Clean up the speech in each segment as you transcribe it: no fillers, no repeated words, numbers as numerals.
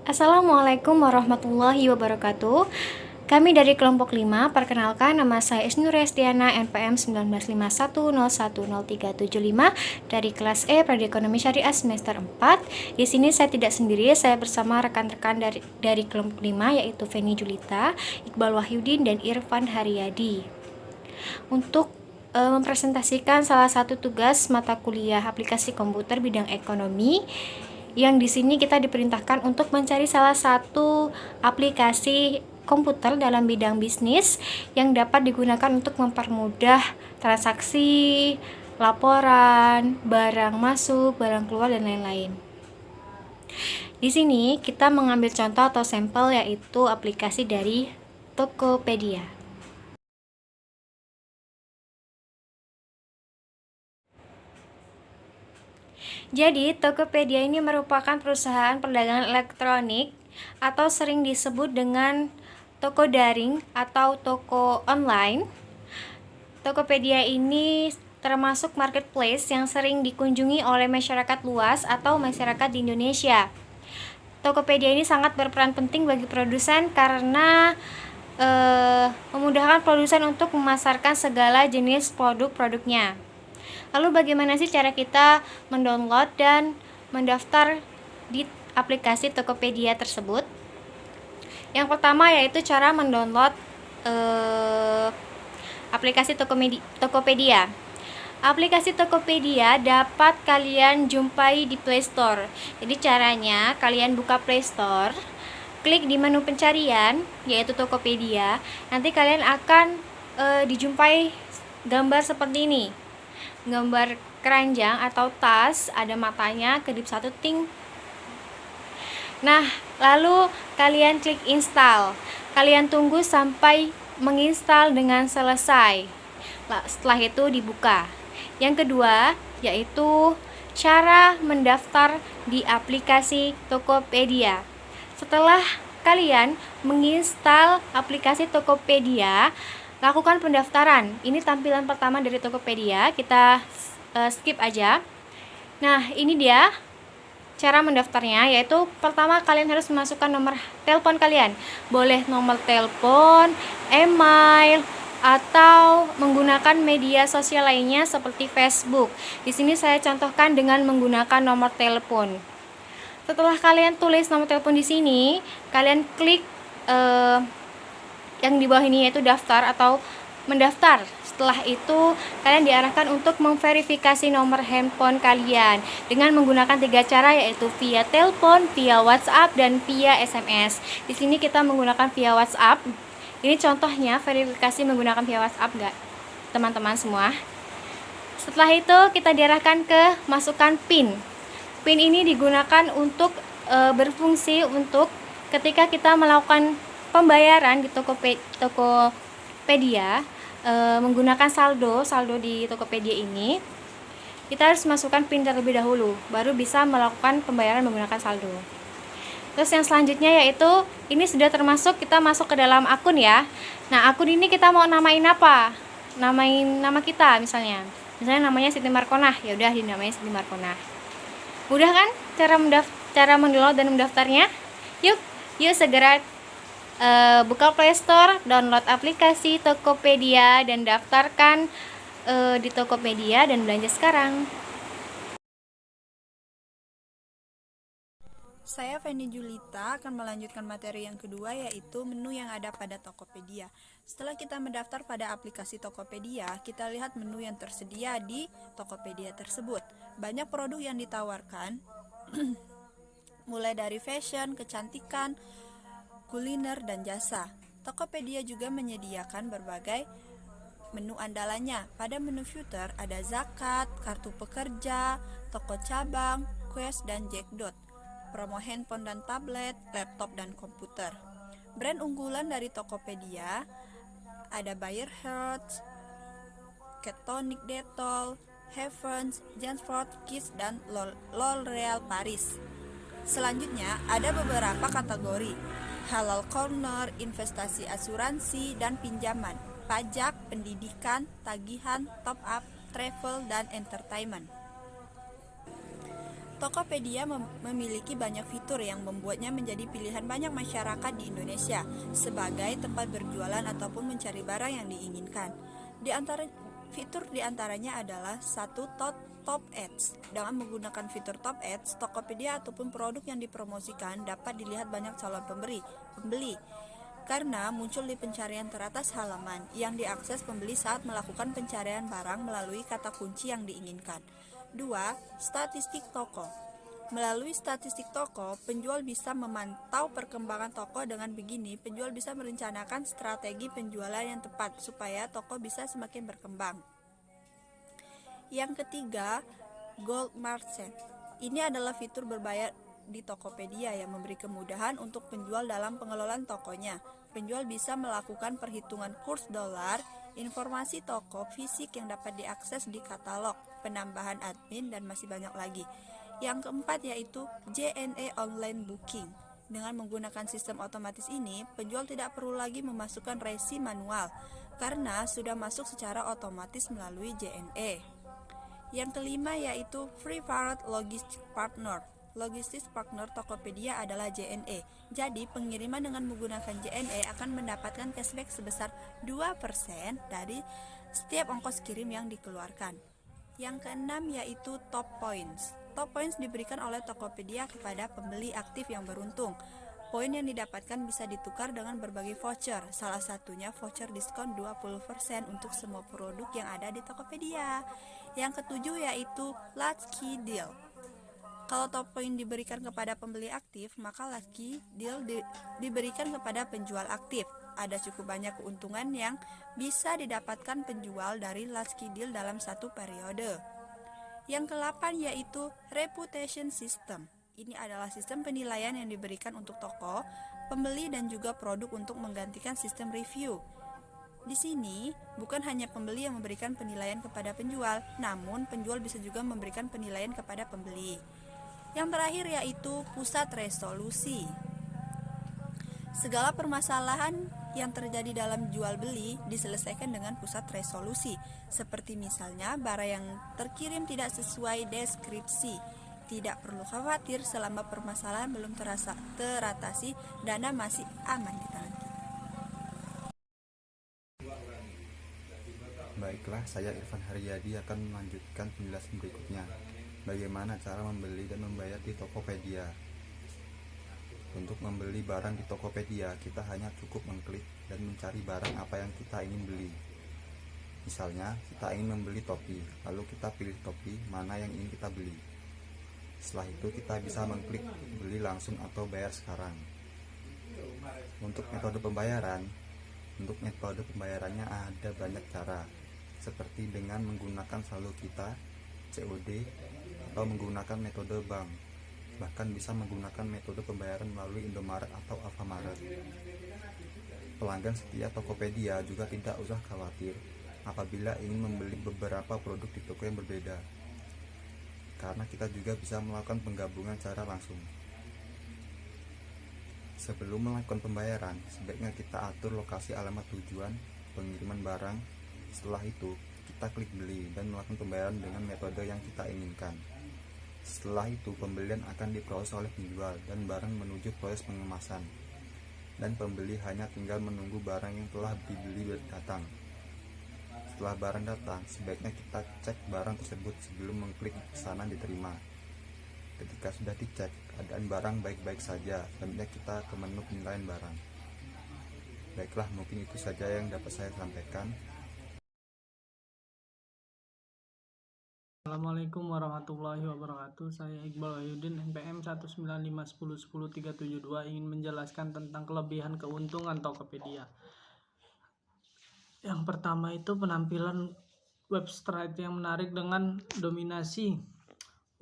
Assalamualaikum warahmatullahi wabarakatuh. Kami dari kelompok 5, perkenalkan nama saya Isnur Estiana NPM 1951010375 dari kelas E Prodi Ekonomi Syariah semester 4. Di sini saya tidak sendiri, saya bersama rekan-rekan dari kelompok 5 yaitu Feni Julita, Iqbal Wahyudin dan Irfan Haryadi. Untuk mempresentasikan salah satu tugas mata kuliah aplikasi komputer bidang ekonomi, yang di sini kita diperintahkan untuk mencari salah satu aplikasi komputer dalam bidang bisnis yang dapat digunakan untuk mempermudah transaksi, laporan, barang masuk, barang keluar, dan lain-lain. Di sini kita mengambil contoh atau sampel yaitu aplikasi dari Tokopedia. Jadi, Tokopedia ini merupakan perusahaan perdagangan elektronik atau sering disebut dengan toko daring atau toko online. Tokopedia ini termasuk marketplace yang sering dikunjungi oleh masyarakat luas atau masyarakat di Indonesia. Tokopedia ini sangat berperan penting bagi produsen karena memudahkan produsen untuk memasarkan segala jenis produk-produknya. Lalu bagaimana sih cara kita mendownload dan mendaftar di aplikasi Tokopedia tersebut? Yang pertama yaitu cara mendownload aplikasi Tokopedia. Aplikasi Tokopedia dapat kalian jumpai di Play Store. Jadi caranya kalian buka Play Store, klik di menu pencarian yaitu Tokopedia. Nanti kalian akan dijumpai gambar seperti ini. Gambar keranjang atau tas, ada matanya, kedip satu ting. Nah, lalu kalian klik install. Kalian tunggu sampai menginstal dengan selesai. Setelah itu dibuka. Yang kedua yaitu cara mendaftar di aplikasi Tokopedia. Setelah kalian menginstal aplikasi Tokopedia, lakukan pendaftaran. Ini tampilan pertama dari Tokopedia, kita skip aja. Nah, ini dia cara mendaftarnya, yaitu pertama kalian harus memasukkan nomor telepon kalian. Boleh nomor telepon, email, atau menggunakan media sosial lainnya seperti Facebook. Di sini saya contohkan dengan menggunakan nomor telepon. Setelah kalian tulis nomor telepon di sini, kalian klik yang di bawah ini yaitu daftar atau mendaftar. Setelah itu kalian diarahkan untuk memverifikasi nomor handphone kalian dengan menggunakan 3 cara yaitu via telepon, via WhatsApp, dan via SMS. Di sini kita menggunakan via WhatsApp. Ini contohnya verifikasi menggunakan via WhatsApp teman-teman semua. Setelah itu kita diarahkan ke masukkan PIN. PIN ini digunakan untuk berfungsi untuk ketika kita melakukan pembayaran di Tokopedia menggunakan saldo di Tokopedia ini, kita harus masukkan PIN terlebih dahulu, baru bisa melakukan pembayaran menggunakan saldo. Terus yang selanjutnya yaitu ini sudah termasuk kita masuk ke dalam akun ya. Nah, akun ini kita mau namain apa? Namain nama kita misalnya namanya Siti Markonah, ya udah dinamain Siti Markonah. Mudah kan cara mendownload dan mendaftarnya? Yuk segera buka Play Store, download aplikasi Tokopedia dan daftarkan di Tokopedia dan belanja sekarang. Saya Feni Julita akan melanjutkan materi yang kedua yaitu menu yang ada pada Tokopedia. Setelah kita mendaftar pada aplikasi Tokopedia, kita lihat menu yang tersedia di Tokopedia tersebut. Banyak produk yang ditawarkan, mulai dari fashion, kecantikan, kuliner, dan jasa. Tokopedia juga menyediakan berbagai menu andalannya. Pada menu footer ada zakat, kartu pekerja, toko cabang, quest, dan jackdot. Promo handphone dan tablet, laptop, dan komputer. Brand unggulan dari Tokopedia ada Bayer Hertz, Ketonic Dettol, Heavens, Jansport Kids, dan L'Oreal Paris. Selanjutnya ada beberapa kategori: halal corner, investasi asuransi dan pinjaman, pajak, pendidikan, tagihan, top up, travel, dan entertainment. Tokopedia memiliki banyak fitur yang membuatnya menjadi pilihan banyak masyarakat di Indonesia sebagai tempat berjualan ataupun mencari barang yang diinginkan. Fitur diantaranya adalah satu Top Ads. Dengan menggunakan fitur Top Ads, Tokopedia ataupun produk yang dipromosikan dapat dilihat banyak calon pembeli karena muncul di pencarian teratas halaman yang diakses pembeli saat melakukan pencarian barang melalui kata kunci yang diinginkan. 2. Statistik toko. Melalui statistik toko, penjual bisa memantau perkembangan toko. Dengan begini, penjual bisa merencanakan strategi penjualan yang tepat supaya toko bisa semakin berkembang. Yang ketiga, Gold Merchant. Ini adalah fitur berbayar di Tokopedia yang memberi kemudahan untuk penjual dalam pengelolaan tokonya. Penjual bisa melakukan perhitungan kurs dolar, informasi toko fisik yang dapat diakses di katalog, penambahan admin, dan masih banyak lagi. Yang keempat yaitu JNE Online Booking. Dengan menggunakan sistem otomatis ini, penjual tidak perlu lagi memasukkan resi manual karena sudah masuk secara otomatis melalui JNE. Yang kelima yaitu Preferred Logistics Partner. Logistics Partner Tokopedia adalah JNE. Jadi, pengiriman dengan menggunakan JNE akan mendapatkan cashback sebesar 2% dari setiap ongkos kirim yang dikeluarkan. Yang keenam yaitu Top Points. Top Points diberikan oleh Tokopedia kepada pembeli aktif yang beruntung. Poin yang didapatkan bisa ditukar dengan berbagai voucher, salah satunya voucher diskon 20% untuk semua produk yang ada di Tokopedia. Yang ketujuh yaitu Lucky Deal. Kalau top point diberikan kepada pembeli aktif, maka Lucky Deal diberikan kepada penjual aktif. Ada cukup banyak keuntungan yang bisa didapatkan penjual dari Lucky Deal dalam satu periode. Yang ke-8 yaitu Reputation System. Ini adalah sistem penilaian yang diberikan untuk toko, pembeli, dan juga produk untuk menggantikan sistem review. Di sini, bukan hanya pembeli yang memberikan penilaian kepada penjual, namun penjual bisa juga memberikan penilaian kepada pembeli. Yang terakhir yaitu pusat resolusi. Segala permasalahan yang terjadi dalam jual beli diselesaikan dengan pusat resolusi, seperti misalnya barang yang terkirim tidak sesuai deskripsi. Tidak perlu khawatir selama permasalahan belum teratasi, dana masih aman di tangan kita. Baiklah, saya Irfan Haryadi akan melanjutkan penjelasan berikutnya. Bagaimana cara membeli dan membayar di Tokopedia. Untuk membeli barang di Tokopedia, kita hanya cukup mengklik dan mencari barang apa yang kita ingin beli. Misalnya, kita ingin membeli topi, lalu kita pilih topi mana yang ingin kita beli. Setelah itu, kita bisa mengklik beli langsung atau bayar sekarang. Untuk metode pembayarannya ada banyak cara, seperti dengan menggunakan saldo kita, COD, atau menggunakan metode bank. Bahkan bisa menggunakan metode pembayaran melalui Indomaret atau Alfamaret. Pelanggan setia Tokopedia juga tidak usah khawatir apabila ingin membeli beberapa produk di toko yang berbeda, karena kita juga bisa melakukan penggabungan secara langsung. Sebelum melakukan pembayaran, sebaiknya kita atur lokasi alamat tujuan pengiriman barang. Setelah itu, kita klik beli dan melakukan pembayaran dengan metode yang kita inginkan. Setelah itu, pembelian akan diproses oleh penjual dan barang menuju proses pengemasan. Dan pembeli hanya tinggal menunggu barang yang telah dibeli datang. Setelah barang datang, sebaiknya kita cek barang tersebut sebelum mengklik pesanan diterima. Ketika sudah dicek, keadaan barang baik-baik saja, selanjutnya kita ke menu penilaian barang. Baiklah, mungkin itu saja yang dapat saya sampaikan. Assalamualaikum warahmatullahi wabarakatuh. Saya Iqbal Wahyudin, NPM 195510372, ingin menjelaskan tentang kelebihan keuntungan Tokopedia. Yang pertama itu penampilan website yang menarik dengan dominasi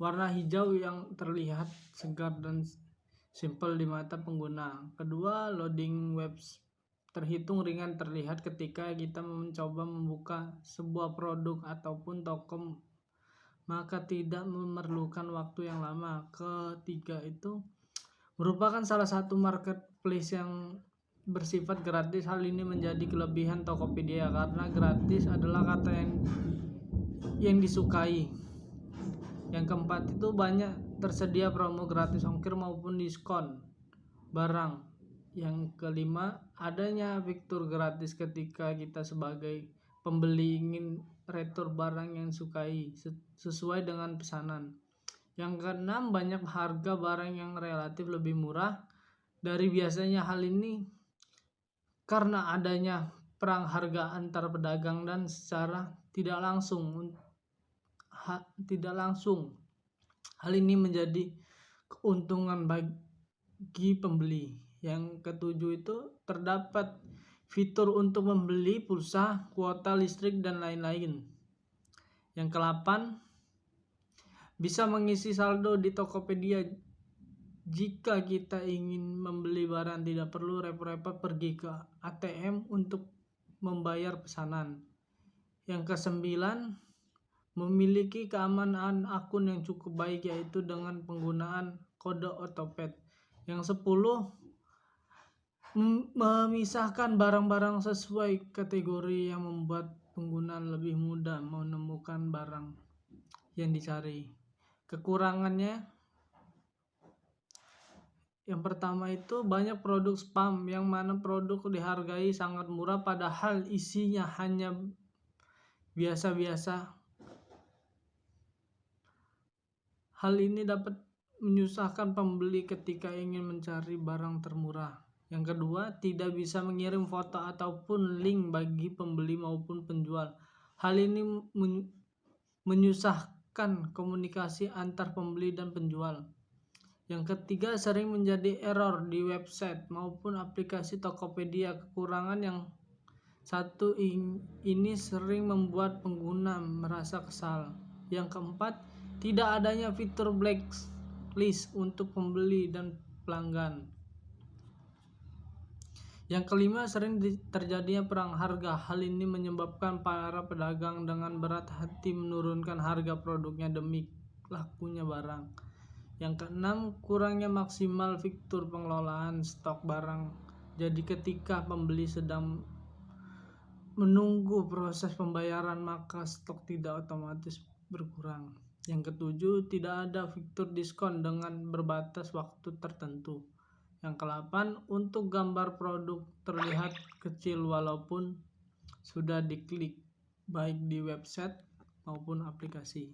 warna hijau yang terlihat segar dan simpel di mata pengguna. Kedua, loading web terhitung ringan terlihat ketika kita mencoba membuka sebuah produk ataupun toko, maka tidak memerlukan waktu yang lama. Ketiga itu merupakan salah satu marketplace yang bersifat gratis. Hal ini menjadi kelebihan Tokopedia karena gratis adalah kata yang disukai. Yang keempat itu banyak tersedia promo gratis ongkir maupun diskon barang. Yang kelima, adanya fitur gratis ketika kita sebagai pembeli ingin retur barang yang sukai sesuai dengan pesanan. Yang keenam, banyak harga barang yang relatif lebih murah dari biasanya. Hal ini karena adanya perang harga antar pedagang dan secara tidak langsung. Hal ini menjadi keuntungan bagi pembeli. Yang ketujuh itu terdapat fitur untuk membeli pulsa, kuota listrik, dan lain-lain. Yang kedelapan, bisa mengisi saldo di Tokopedia. Jika kita ingin membeli barang, tidak perlu repot-repot pergi ke ATM untuk membayar pesanan. Yang kesembilan, memiliki keamanan akun yang cukup baik, yaitu dengan penggunaan kode otopet. Yang 10, memisahkan barang-barang sesuai kategori yang membuat pengguna lebih mudah menemukan barang yang dicari. Kekurangannya, yang pertama itu banyak produk spam, yang mana produk dihargai sangat murah padahal isinya hanya biasa-biasa. Hal ini dapat menyusahkan pembeli ketika ingin mencari barang termurah. Yang kedua, tidak bisa mengirim foto ataupun link bagi pembeli maupun penjual. Hal ini menyusahkan komunikasi antar pembeli dan penjual. Yang ketiga, sering menjadi error di website maupun aplikasi Tokopedia. Kekurangan yang satu ini sering membuat pengguna merasa kesal. Yang keempat, tidak adanya fitur blacklist untuk pembeli dan pelanggan. Yang kelima, sering terjadinya perang harga. Hal ini menyebabkan para pedagang dengan berat hati menurunkan harga produknya demi lakunya barang. Yang keenam, kurangnya maksimal fitur pengelolaan stok barang. Jadi ketika pembeli sedang menunggu proses pembayaran, maka stok tidak otomatis berkurang. Yang ketujuh, tidak ada fitur diskon dengan berbatas waktu tertentu. Yang ke-8, untuk gambar produk terlihat kecil walaupun sudah diklik baik di website maupun aplikasi.